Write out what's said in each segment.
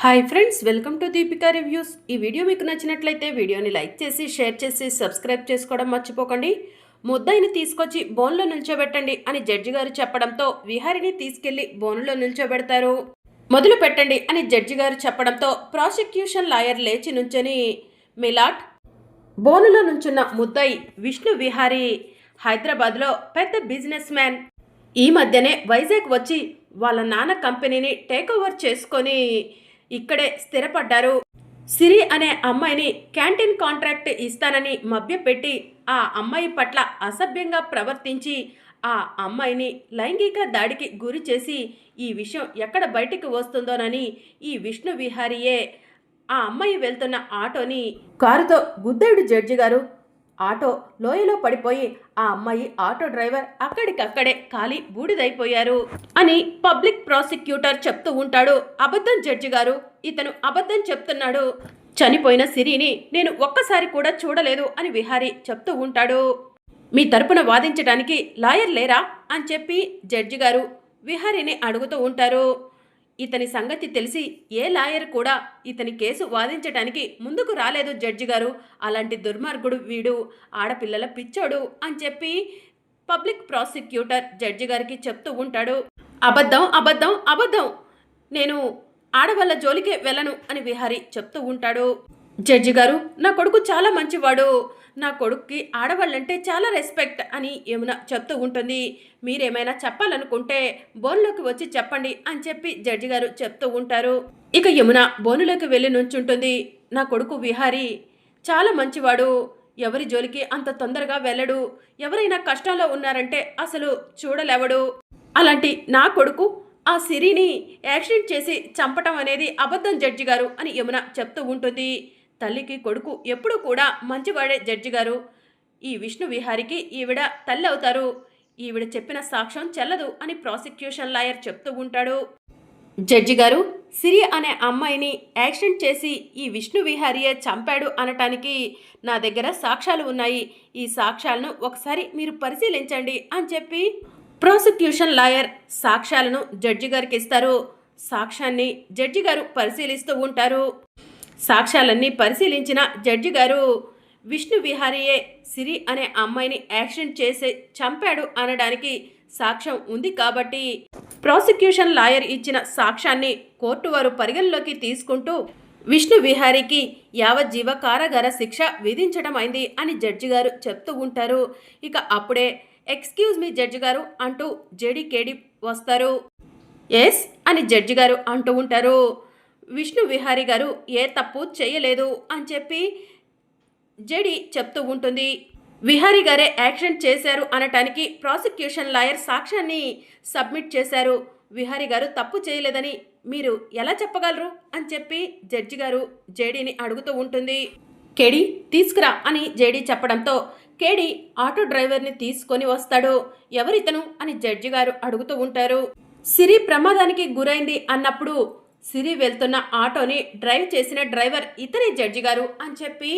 Hi friends, welcome to Deepika reviews. ఈ video మీకు నచ్చినట్లయితే వీడియోని లైక్ చేసి షేర్ చేసి సబ్స్క్రైబ్ చేసుకోవడం మర్చిపోకండి. ముద్దాయిని తీసుకొచ్చి బోన్లో నిల్చోబెట్టండి అని జడ్జి గారు చెప్పడంతో విహారిని తీసుకెళ్లి బోనులో నిల్చోబెడతారు. మొదలు పెట్టండి అని జడ్జి గారు చెప్పడంతో ప్రాసిక్యూషన్ లాయర్ లేచి నుంచొని మిలాట్ బోనులో నుంచున్న ముద్దాయి విష్ణు విహారీ హైదరాబాద్లో పెద్ద బిజినెస్ మ్యాన్. ఈ మధ్యనే వైజాగ్ వచ్చి వాళ్ళ నాన్న కంపెనీని టేక్ ఓవర్ చేసుకొని ఇక్కడే స్థిరపడ్డారు. సిరి అనే అమ్మాయిని క్యాంటీన్ కాంట్రాక్ట్ ఇస్తానని మభ్యపెట్టి ఆ అమ్మాయి పట్ల అసభ్యంగా ప్రవర్తించి ఆ అమ్మాయిని లైంగిక దాడికి గురి చేసి ఈ విషయం ఎక్కడ బయటికి వస్తుందోనని ఈ విష్ణు విహారీయే ఆ అమ్మాయి వెళ్తున్న ఆటోని కారుతో గుద్దాడు జడ్జి గారు. ఆటో లోయలో పడిపోయి ఆ అమ్మాయి ఆటో డ్రైవర్ అక్కడికక్కడే కాలి బూడిదైపోయారు అని పబ్లిక్ ప్రాసిక్యూటర్ చెప్తూ ఉంటాడు. అబద్ధం జడ్జి గారు, ఇతను అబద్ధం చెప్తున్నాడు. చనిపోయిన సిరిని నేను ఒక్కసారి కూడా చూడలేదు అని విహారీ చెప్తూ ఉంటాడు. మీ తరపున వాదించడానికి లాయర్ లేరా అని చెప్పి జడ్జి గారు విహారీని అడుగుతూ ఉంటారు. ఇతని సంగతి తెలిసి ఏ లాయర్ కూడా ఇతని కేసు వాదించడానికి ముందుకు రాలేదు జడ్జి గారు. అలాంటి దుర్మార్గుడు వీడు, ఆడపిల్లల పిచ్చోడు అని చెప్పి పబ్లిక్ ప్రాసిక్యూటర్ జడ్జి గారికి చెప్తూ ఉంటాడు. అబద్ధం అబద్ధం అబద్ధం, నేను ఆడవాళ్ళ జోలికే వెళ్ళను అని విహారీ చెప్తూ ఉంటాడు. జడ్జి గారు, నా కొడుకు చాలా మంచివాడు, నా కొడుక్కి ఆడవాళ్ళంటే చాలా రెస్పెక్ట్ అని యమున చెప్తూ ఉంటుంది. మీరేమైనా చెప్పాలనుకుంటే బోన్లోకి వచ్చి చెప్పండి అని చెప్పి జడ్జి గారు చెప్తూ ఉంటారు. ఇక యమున బోనులోకి వెళ్ళి నుంచుంటుంది. నా కొడుకు విహారీ చాలా మంచివాడు, ఎవరి జోలికి అంత తొందరగా వెళ్ళడు, ఎవరైనా కష్టంలో ఉన్నారంటే అసలు చూడలేవడు. అలాంటి నా కొడుకు ఆ సిరిని యాక్సిడెంట్ చేసి చంపటం అనేది అబద్ధం జడ్జి గారు అని యమున చెప్తూ ఉంటుంది. తల్లికి కొడుకు ఎప్పుడూ కూడా మంచివాడే జడ్జి గారు. ఈ విష్ణు విహారికి ఈవిడ తల్లి అవుతారు. ఈవిడ చెప్పిన సాక్ష్యం చెల్లదు అని ప్రాసిక్యూషన్ లాయర్ చెప్తూ ఉంటాడు. జడ్జి గారు, సిరి అనే అమ్మాయిని యాక్సిడెంట్ చేసి ఈ విష్ణు విహారియే చంపాడు అనటానికి నా దగ్గర సాక్ష్యాలు ఉన్నాయి. ఈ సాక్ష్యాలను ఒకసారి మీరు పరిశీలించండి అని చెప్పి ప్రాసిక్యూషన్ లాయర్ సాక్ష్యాలను జడ్జి గారికి ఇస్తారు. సాక్ష్యాన్ని జడ్జి గారు పరిశీలిస్తూ ఉంటారు. సాక్ష్యాలన్నీ పరిశీలించిన జడ్జి గారు విష్ణు విహారీయే సిరి అనే అమ్మాయిని యాక్సిడెంట్ చేసి చంపాడు అనడానికి సాక్ష్యం ఉంది కాబట్టి ప్రాసిక్యూషన్ లాయర్ ఇచ్చిన సాక్ష్యాన్ని కోర్టు వారు పరిగణలోకి తీసుకుంటూ విష్ణు విహారీకి యావజ్జీవ కారాగార శిక్ష విధించడం అయింది అని జడ్జి గారు చెప్తూ ఉంటారు. ఇక అప్పుడే ఎక్స్క్యూజ్ మీ జడ్జి గారు అంటూ జేడీ కేడీ వస్తారు. ఎస్ అని జడ్జి గారు అంటూ ఉంటారు. విష్ణు విహారీ గారు ఏ తప్పు చేయలేదు అని చెప్పి జేడీ చెప్తూ ఉంటుంది. విహారీ గారే యాక్సిడెంట్ చేశారు అనటానికి ప్రాసిక్యూషన్ లాయర్ సాక్ష్యాన్ని సబ్మిట్ చేశారు. విహారీ గారు తప్పు చేయలేదని మీరు ఎలా చెప్పగలరు అని చెప్పి జడ్జి గారు జేడీని అడుగుతూ ఉంటుంది. కేడీ తీసుకురా అని జేడీ చెప్పడంతో కేడీ ఆటో డ్రైవర్ని తీసుకొని వస్తాడు. ఎవరితను అని జడ్జి గారు అడుగుతూ ఉంటారు. సిరి ప్రమాదానికి గురైంది అన్నప్పుడు సిరి వెళ్తున్న ఆటోని డ్రైవ్ చేసిన డ్రైవర్ ఇతనే జడ్జి గారు అని చెప్పి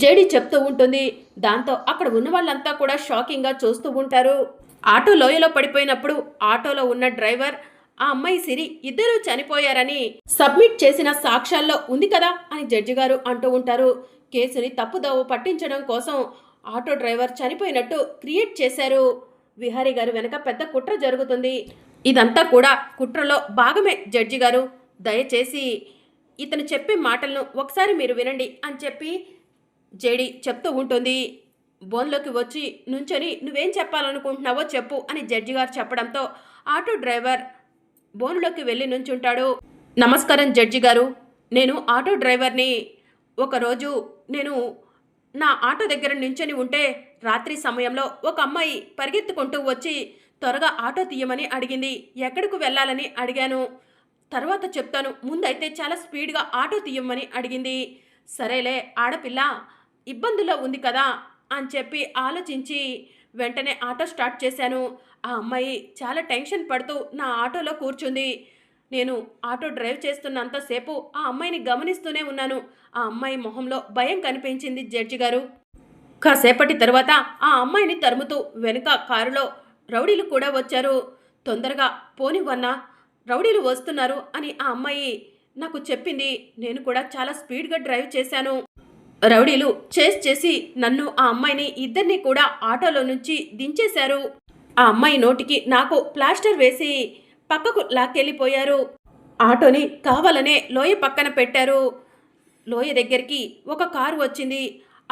జేడీ చెప్తూ ఉంటుంది. దాంతో అక్కడ ఉన్న వాళ్ళంతా కూడా షాకింగ్గా చూస్తూ ఉంటారు. ఆటో లోయలో పడిపోయినప్పుడు ఆటోలో ఉన్న డ్రైవర్, ఆ అమ్మాయి సిరి ఇద్దరూ చనిపోయారని సబ్మిట్ చేసిన సాక్ష్యాల్లో ఉంది కదా అని జడ్జి గారు అంటూ ఉంటారు. కేసుని తప్పుదోవ పట్టించడం కోసం ఆటో డ్రైవర్ చనిపోయినట్టు క్రియేట్ చేశారు. విహారీ గారు వెనక పెద్ద కుట్ర జరుగుతుంది. ఇదంతా కూడా కుట్రలో భాగమే జడ్జి గారు. దయచేసి ఇతను చెప్పే మాటలను ఒకసారి మీరు వినండి అని చెప్పి జేడీ చెప్తూ ఉంటుంది. బోన్లోకి వచ్చి నుంచొని నువ్వేం చెప్పాలనుకుంటున్నావో చెప్పు అని జడ్జి గారు చెప్పడంతో ఆటో డ్రైవర్ బోన్లోకి వెళ్ళి నుంచుంటాడు. నమస్కారం జడ్జి గారు, నేను ఆటో డ్రైవర్ని. ఒకరోజు నేను నా ఆటో దగ్గర నించొని ఉంటే రాత్రి సమయంలో ఒక అమ్మాయి పరిగెత్తుకుంటూ వచ్చి త్వరగా ఆటో తీయమని అడిగింది. ఎక్కడికి వెళ్ళాలని అడిగాను. తర్వాత చెప్తాను, ముందైతే చాలా స్పీడ్గా ఆటో తీయమని అడిగింది. సరేలే, ఆడపిల్ల ఇబ్బందుల్లో ఉంది కదా అని చెప్పి ఆలోచించి వెంటనే ఆటో స్టార్ట్ చేశాను. ఆ అమ్మాయి చాలా టెన్షన్ పడుతూ నా ఆటోలో కూర్చుంది. నేను ఆటో డ్రైవ్ చేస్తున్నంతసేపు ఆ అమ్మాయిని గమనిస్తూనే ఉన్నాను. ఆ అమ్మాయి మొహంలో భయం కనిపించింది జడ్జి గారు. కాసేపటి తర్వాత ఆ అమ్మాయిని తరుముతూ వెనుక కారులో రౌడీలు కూడా వచ్చారు. తొందరగా పోనివ్వన్నా, రౌడీలు వస్తున్నారు అని ఆ అమ్మాయి నాకు చెప్పింది. నేను కూడా చాలా స్పీడ్గా డ్రైవ్ చేశాను. రౌడీలు చేస్ చేసి నన్ను ఆ అమ్మాయిని ఇద్దరిని కూడా ఆటోలో నుంచి దించేశారు. ఆ అమ్మాయి నోటికి నాకు ప్లాస్టర్ వేసి పక్కకు లాక్కెళ్ళిపోయారు. ఆటోని కావాలనే లోయ పక్కన పెట్టారు. లోయ దగ్గరికి ఒక కారు వచ్చింది.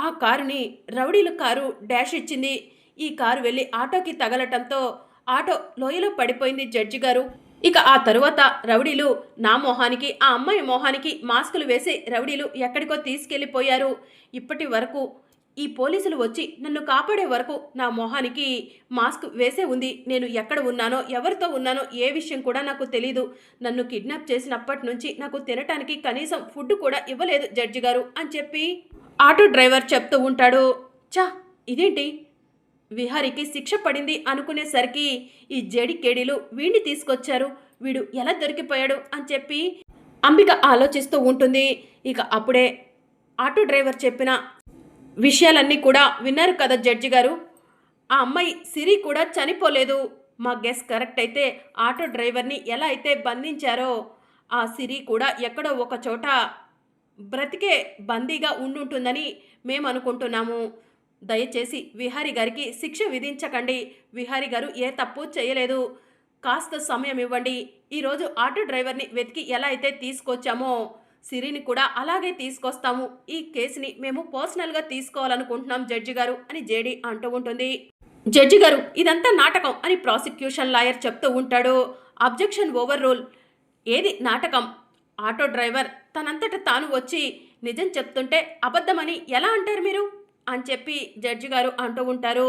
ఆ కారుని రౌడీల కారు డాష్ ఇచ్చింది. ఈ కారు వెళ్ళి ఆటోకి తగలటంతో ఆటో లోయలో పడిపోయింది జడ్జి గారు. ఇక ఆ తరువాత రౌడీలు నా మొహానికి ఆ అమ్మాయి మొహానికి మాస్కులు వేసి రౌడీలు ఎక్కడికో తీసుకెళ్ళిపోయారు. ఇప్పటి వరకు ఈ పోలీసులు వచ్చి నన్ను కాపాడే వరకు నా మొహానికి మాస్క్ వేసే ఉంది. నేను ఎక్కడ ఉన్నానో ఎవరితో ఉన్నానో ఏ విషయం కూడా నాకు తెలీదు. నన్ను కిడ్నాప్ చేసినప్పటి నుంచి నాకు తినటానికి కనీసం ఫుడ్ కూడా ఇవ్వలేదు జడ్జి గారు అని చెప్పి ఆటో డ్రైవర్ చెప్తూ ఉంటాడు. చా, ఇదేంటి విహారికి శిక్ష పడింది అనుకునేసరికి ఈ జేడి కేడీలు వీడిని తీసుకొచ్చారు, వీడు ఎలా దొరికిపోయాడు అని చెప్పి అంబిక ఆలోచిస్తూ ఉంటుంది. ఇక అప్పుడే ఆటో డ్రైవర్ చెప్పిన విషయాలన్నీ కూడా విన్నారు కదా జడ్జి గారు. ఆ అమ్మాయి సిరి కూడా చనిపోలేదు. మా గెస్ కరెక్ట్ అయితే ఆటో డ్రైవర్ని ఎలా అయితే బంధించారో ఆ సిరి కూడా ఎక్కడో ఒక చోట బ్రతికే బందీగా ఉండుంటుందని మేము అనుకుంటున్నాము. దయచేసి విహారీ గారికి శిక్ష విధించకండి. విహారీ గారు ఏ తప్పు చేయలేదు. కాస్త సమయం ఇవ్వండి. ఈరోజు ఆటో డ్రైవర్ని వెతికి ఎలా అయితే తీసుకొచ్చామో సిరిని కూడా అలాగే తీసుకొస్తాము. ఈ కేసుని మేము పర్సనల్గా తీసుకోవాలనుకుంటున్నాం జడ్జి గారు అని జేడీ అంటూ ఉంటుంది. జడ్జి గారు, ఇదంతా నాటకం అని ప్రాసిక్యూషన్ లాయర్ చెప్తూ ఉంటాడు. Objection over rule. ఏది నాటకం? ఆటో డ్రైవర్ తనంతట తాను వచ్చి నిజం చెప్తుంటే అబద్ధమని ఎలా అంటారు మీరు అని చెప్పి జడ్జి గారు అంటూ ఉంటారు.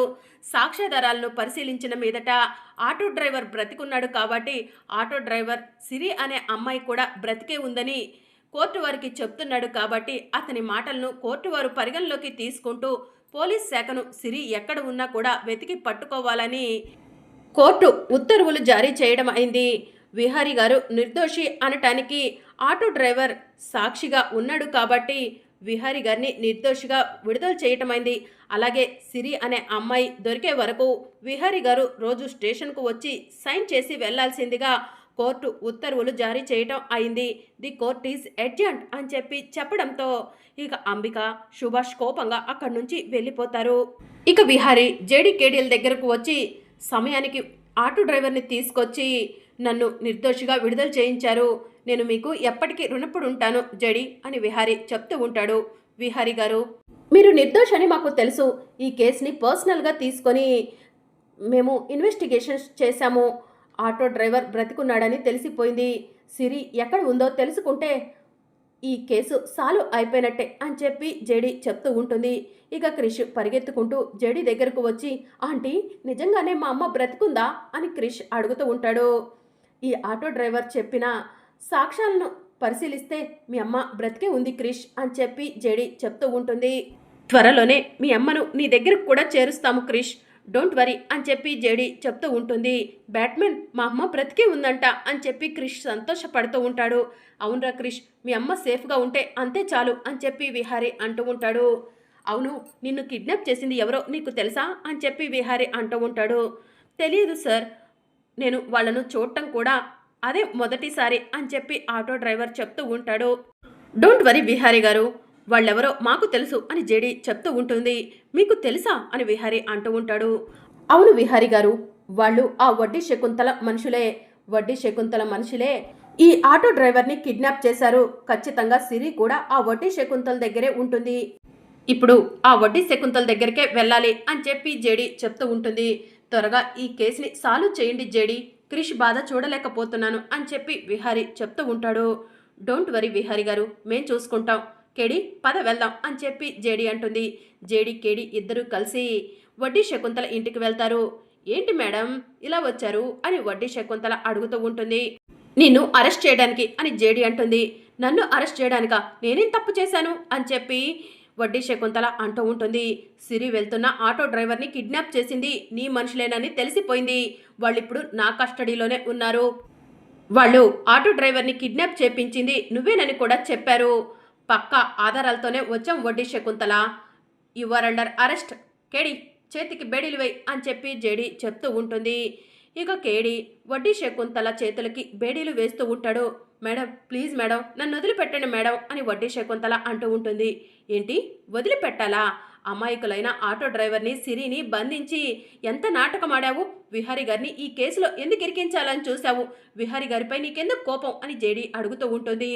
సాక్ష్యాధారాలను పరిశీలించిన మీదట ఆటో డ్రైవర్ బ్రతికున్నాడు కాబట్టి ఆటో డ్రైవర్ సిరి అనే అమ్మాయి కూడా బ్రతికే ఉందని కోర్టు వారికి చెప్తున్నాడు కాబట్టి అతని మాటలను కోర్టు వారు పరిగణలోకి తీసుకుంటూ పోలీస్ శాఖను సిరి ఎక్కడ ఉన్నా కూడా వెతికి పట్టుకోవాలని కోర్టు ఉత్తర్వులు జారీ చేయడం అయింది. విహారీ గారు నిర్దోషి అనటానికి ఆటో డ్రైవర్ సాక్షిగా ఉన్నాడు కాబట్టి విహారీ గారిని నిర్దోషిగా విడుదల చేయటమైంది. అలాగే సిరి అనే అమ్మాయి దొరికే వరకు విహారీ గారు రోజు స్టేషన్కు వచ్చి సైన్ చేసి వెళ్లాల్సిందిగా కోర్టు ఉత్తర్వులు జారీ చేయటం అయింది. ది కోర్ట్ ఈజ్ అడ్జర్న్డ్ అని చెప్పి చెప్పడంతో ఇక అంబిక, సుభాష్ కోపంగా అక్కడి నుంచి వెళ్ళిపోతారు. ఇక విహారీ జేడీ కేడీల దగ్గరకు వచ్చి సమయానికి ఆటో డ్రైవర్ని తీసుకొచ్చి నన్ను నిర్దోషిగా విడుదల చేయించారు. నేను మీకు ఎప్పటికీ రుణపడి ఉంటాను జడి అని విహారీ చెప్తూ ఉంటాడు. విహారీ గారు, మీరు నిర్దోషి అని మాకు తెలుసు. ఈ కేసుని పర్సనల్గా తీసుకొని మేము ఇన్వెస్టిగేషన్స్ చేశాము. ఆటో డ్రైవర్ బ్రతికున్నాడని తెలిసిపోయింది. సిరి ఎక్కడ ఉందో తెలుసుకుంటే ఈ కేసు సాల్వ్ అయిపోయినట్టే అని చెప్పి జేడీ చెప్తూ ఉంటుంది. ఇక క్రిష్ పరిగెత్తుకుంటూ జేడీ దగ్గరకు వచ్చి, ఆంటీ నిజంగానే మా అమ్మ బ్రతికుందా అని క్రిష్ అడుగుతూ ఉంటాడు. ఈ ఆటో డ్రైవర్ చెప్పిన సాక్ష్యాలను పరిశీలిస్తే మీ అమ్మ బ్రతికే ఉంది క్రిష్ అని చెప్పి జేడీ చెప్తూ ఉంటుంది. త్వరలోనే మీ అమ్మను నీ దగ్గరకు కూడా చేరుస్తాము క్రిష్, డోంట్ వరీ అని చెప్పి జేడీ చెప్తూ ఉంటుంది. బ్యాట్మెన్, మా అమ్మ బ్రతికే ఉందంట అని చెప్పి క్రిష్ సంతోషపడుతూ ఉంటాడు. అవునరా క్రిష్, మీ అమ్మ సేఫ్గా ఉంటే అంతే చాలు అని చెప్పి విహారీ అంటూ ఉంటాడు. అవును, నిన్ను కిడ్నాప్ చేసింది ఎవరో నీకు తెలుసా అని చెప్పి విహారీ అంటూ ఉంటాడు. తెలియదు సార్, నేను వాళ్ళను చూడటం కూడా అదే మొదటిసారి అని చెప్పి ఆటో డ్రైవర్ చెప్తూ ఉంటాడు. డోంట్ వరీ విహారీ గారు, వాళ్ళెవరో మాకు తెలుసు అని జేడీ చెప్తూ ఉంటుంది. మీకు తెలుసా అని విహారీ అంటూ ఉంటాడు. అవును విహారీ గారు, వాళ్ళు ఆ వడ్డీ శకుంతల మనుషులే. వడ్డీ శకుంతల మనుషులే ఈ ఆటో డ్రైవర్ని కిడ్నాప్ చేశారు. ఖచ్చితంగా సిరి కూడా ఆ వడ్డీ శకుంతల దగ్గరే ఉంటుంది. ఇప్పుడు ఆ వడ్డీ శకుంతల దగ్గరికే వెళ్ళాలి అని చెప్పి జేడీ చెప్తూ ఉంటుంది. త్వరగా ఈ కేసుని సాల్వ్ చేయండి జేడీ, క్రిష్ బాధ చూడలేకపోతున్నాను అని చెప్పి విహారీ చెప్తూ ఉంటాడు. డోంట్ వరీ విహారీ గారు, మేం చూసుకుంటాం. కేడి పద వెళ్దాం అని చెప్పి జేడీ అంటుంది. జేడీ కేడి ఇద్దరూ కలిసి వడ్డీ శకుంతల ఇంటికి వెళ్తారు. ఏంటి మేడం ఇలా వచ్చారు అని వడ్డీ శకుంతల అడుగుతూ ఉంటుంది. నిన్ను అరెస్ట్ చేయడానికి అని జేడీ అంటుంది. నన్ను అరెస్ట్ చేయడానికా? నేనేం తప్పు చేశాను అని చెప్పి వడ్డీ శకుంతల అంటూ ఉంటుంది. సిరి వెళ్తున్న ఆటో డ్రైవర్ని కిడ్నాప్ చేసింది నీ మనుషులేనని తెలిసిపోయింది. వాళ్ళిప్పుడు నా కస్టడీలోనే ఉన్నారు. వాళ్ళు ఆటో డ్రైవర్ని కిడ్నాప్ చేపించింది నువ్వేనని కూడా చెప్పారు. పక్కా ఆధారాలతోనే వచ్చాం వడ్డీ Shakuntala. You are under arrest. కేడి చేతికి బేడీలు వేయి అని చెప్పి జేడీ చెప్తూ ఉంటుంది. ఇక కేడి వడ్డీ శకుంతల చేతులకి బేడీలు వేస్తూ ఉంటాడు. మేడం ప్లీజ్ మేడం నన్ను వదిలిపెట్టండి మేడం అని వడ్డీ శకుంతల అంటూ ఉంటుంది. ఏంటి వదిలిపెట్టాలా? అమాయకులైన ఆటో డ్రైవర్ని సిరిని బంధించి ఎంత నాటకం ఆడావు? విహారీ గారిని ఈ కేసులో ఎందుకు ఇరికించాలని చూశావు? విహారీ గారిపై నీకెందుకు కోపం అని జేడీ అడుగుతూ ఉంటుంది.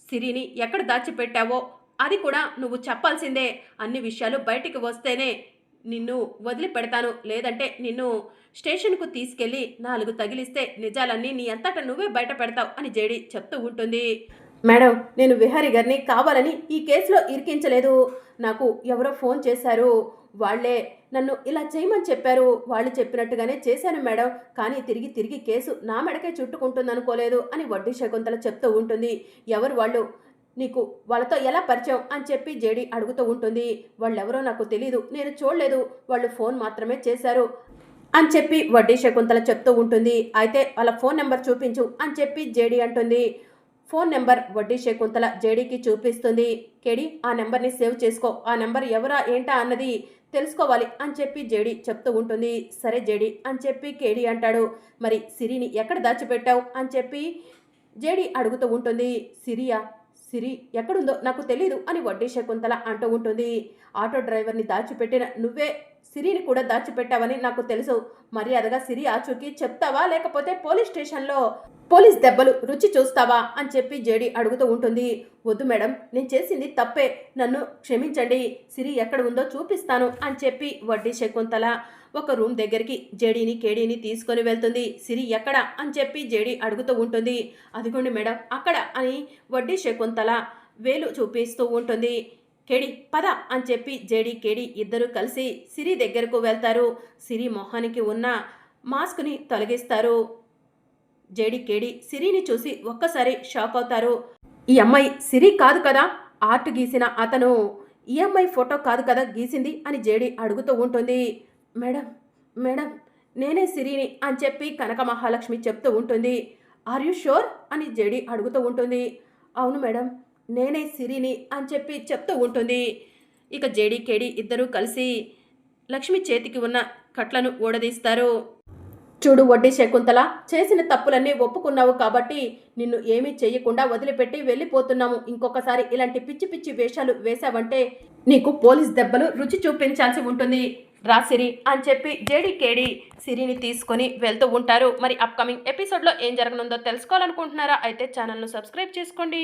సిరిని ఎక్కడ దాచిపెట్టావో అది కూడా నువ్వు చెప్పాల్సిందే. అన్ని విషయాలు బయటికి వస్తేనే నిన్ను వదిలిపెడతాను, లేదంటే నిన్ను స్టేషన్కు తీసుకెళ్ళి 4 తగిలిస్తే నిజాలన్నీ నీ అంతటా నువ్వే బయట పెడతావు అని జేడీ చెప్తూ ఉంటుంది. మేడం నేను విహారీ గారిని కావాలని ఈ కేసులో ఇరికించలేదు. నాకు ఎవరో ఫోన్ చేశారు, వాళ్లే నన్ను ఇలా చేయమని చెప్పారు. వాళ్ళు చెప్పినట్టుగానే చేశాను మేడం. కానీ తిరిగి తిరిగి కేసు నా మెడకే చుట్టుకుంటుందనుకోలేదు అని వడ్డీ శకుంతల చెప్తూ ఉంటుంది. ఎవరు వాళ్ళు? నీకు వాళ్ళతో ఎలా పరిచయం అని చెప్పి జేడీ అడుగుతూ ఉంటుంది. వాళ్ళెవరో నాకు తెలీదు, నేను చూడలేదు, వాళ్ళు ఫోన్ మాత్రమే చేశారు అని చెప్పి వడ్డీ శకుంతల చెప్తూ ఉంటుంది. అయితే వాళ్ళ ఫోన్ నెంబర్ చూపించు అని చెప్పి జేడీ అంటుంది. ఫోన్ నెంబర్ వడ్డీ శకుంతల జేడీకి చూపిస్తుంది. కేడి ఆ నెంబర్ని సేవ్ చేసుకో, ఆ నెంబర్ ఎవరా ఏంటా అన్నది తెలుసుకోవాలి అని చెప్పి జేడీ చెప్తూ ఉంటుంది. సరే జేడీ అని చెప్పి కేడి అంటాడు. మరి సిరిని ఎక్కడ దాచిపెట్టావు అని చెప్పి జేడీ అడుగుతూ ఉంటుంది. సిరి ఎక్కడుందో నాకు తెలీదు అని వడ్డీ శకుంతల అంటూ ఉంటుంది. ఆటో డ్రైవర్ని దాచిపెట్టిన నువ్వే సిరిని కూడా దాచిపెట్టావని నాకు తెలుసు. మర్యాదగా సిరి ఆచూకీ చెప్తావా, లేకపోతే పోలీస్ స్టేషన్లో పోలీస్ దెబ్బలు రుచి చూస్తావా అని చెప్పి జేడీ అడుగుతూ ఉంటుంది. వద్దు మేడం, నేను చేసింది తప్పే, నన్ను క్షమించండి, సిరి ఎక్కడ ఉందో చూపిస్తాను అని చెప్పి వడ్డీ శకుంతల ఒక రూమ్ దగ్గరికి జేడీని కేడీని తీసుకొని వెళ్తుంది. సిరి ఎక్కడ అని చెప్పి జేడీ అడుగుతూ ఉంటుంది. అదిగోండి మేడం అక్కడ అని వడ్డీ శకుంతల వేలు చూపిస్తూ ఉంటుంది. కేడి పద అని చెప్పి జేడీ కేడి ఇద్దరు కలిసి సిరి దగ్గరకు వెళ్తారు. సిరి మొహానికి ఉన్న మాస్క్ని తొలగిస్తారు. జేడీ కేడి సిరిని చూసి ఒక్కసారి షాక్ అవుతారు. ఈ అమ్మాయి సిరి కాదు కదా, ఆర్ట్ గీసిన అతను ఈ అమ్మాయి ఫోటో కాదు కదా గీసింది అని జేడీ అడుగుతూ ఉంటుంది. మేడం నేనే సిరిని అని చెప్పి కనక మహాలక్ష్మి చెప్తూ ఉంటుంది. ఆర్ యు షూర్ అని జేడీ అడుగుతూ ఉంటుంది. అవును మేడం నేనే సిరిని అని చెప్పి చెప్తూ ఉంటుంది. ఇక జేడీ కేడి ఇద్దరూ కలిసి లక్ష్మి చేతికి ఉన్న కట్లను ఊడదీస్తారు. చూడు వడ్డీ శకుంతల, చేసిన తప్పులన్నీ ఒప్పుకున్నావు కాబట్టి నిన్ను ఏమీ చెయ్యకుండా వదిలిపెట్టి వెళ్ళిపోతున్నాము. ఇంకొకసారి ఇలాంటి పిచ్చి పిచ్చి వేషాలు వేశావంటే నీకు పోలీస్ దెబ్బలు రుచి చూపించాల్సి ఉంటుంది. రా సిరి అని చెప్పి జేడీ కేడి సిరిని తీసుకొని వెళ్తూ ఉంటారు. మరి అప్కమింగ్ ఎపిసోడ్లో ఏం జరగనుందో తెలుసుకోవాలనుకుంటున్నారా? అయితే ఛానల్ను సబ్స్క్రైబ్ చేసుకోండి.